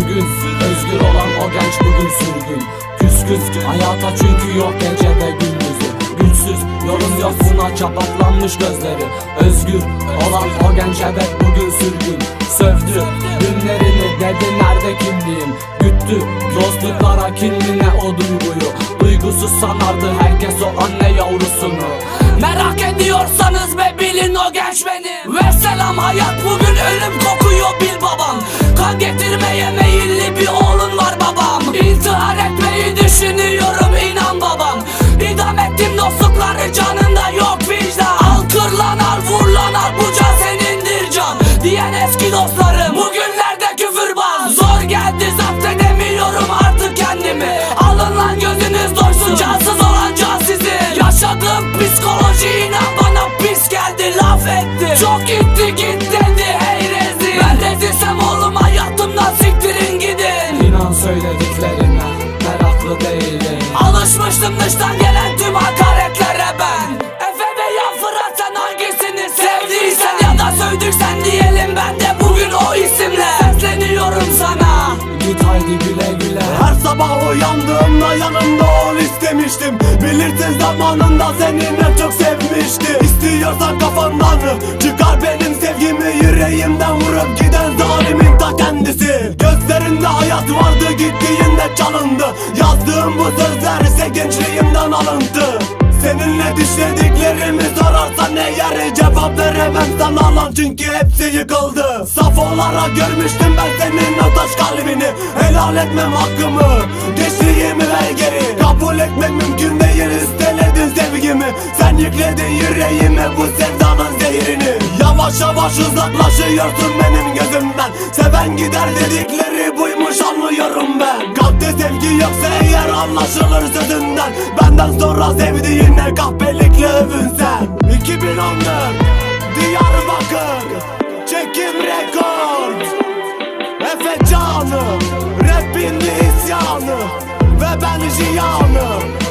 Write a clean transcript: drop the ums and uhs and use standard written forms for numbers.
üzgün. Özgür olan o genç bugün sürgün. Küskün hayata çünkü yok gece ve gündüzü. Gülsüz yorum yok buna çapaklanmış gözleri. Özgür olan o genç evet bugün sürgün. Sövdü günlerini dedi nerede kimliğim. Güttü dostluklara kinline o duyguyu. Duygusuz sanardı herkes o anne yavrusunu. Merak ediyorsanız be bilin o genç benim. Ve selam hayat bugün ölüm kokuyor bil babam. Kan getirmeye meyilli bir oğlun var babam. İntihar etmeyi düşünüyorum inan babam. İdam ettim dostlukları canında yok vicdan. Al kır lan al vur lan al bu can senindir can diyen eski dostlarım bugünlerde küfürbaz. Zor geldi zapt edemiyorum artık kendimi. Alın lan gözünüz doysun cansız olan can sizin. Yaşadığım psikoloji inan bana pis geldi laf etti. Çok gitti git dedi hey rezil. Ben rezilsem oğlum hayatımdan siktirin gidin. İnan söylediklerine meraklı değilim. Alışmıştım dıştan gelen tüm hakaretlere ben. Efe veya Fırat sen hangisini sevdiysen ya da sövdüksen diyelim ben de bugün o isimle sesleniyorum sana. Git haydi güle güle. Her sabah uyandığımda yanımda ol istemiştim. Bilirsin zamanında seninle çok sevmişti. İstiyorsan kafandan çıkar benim sevgimi. Yüreğimden vurup giden zalimin ta kendisi. Gözlerinde hayat vardı gittiğinde çalındı. Yazdığım bu sözler ise gençliğimden alıntı. Seninle düşlediklerimi sorarsan eğer cevap veremem sana lan çünkü hepsi yıkıldı. Saf olarak görmüştüm ben senin o taş kalbini. Helal etmem hakkımı, geçtiğimi ver geri. Kabul etmek mümkün değil üsteledin sevgimi. Sen yükledin yüreğime bu sevdanın zehrini. Yavaş yavaş uzaklaşıyorsun benim gözümden. Seven gider dedikleri buymuş anlıyorum ben. Kalpte sevgi yoksa eğer anlaşılır sözünden. Benden sonra sevdiğine kahpelikle övünsen. 2014 Diyarbakır çekim rekord. Efe canım rapin isyanı ve ben jiyanım.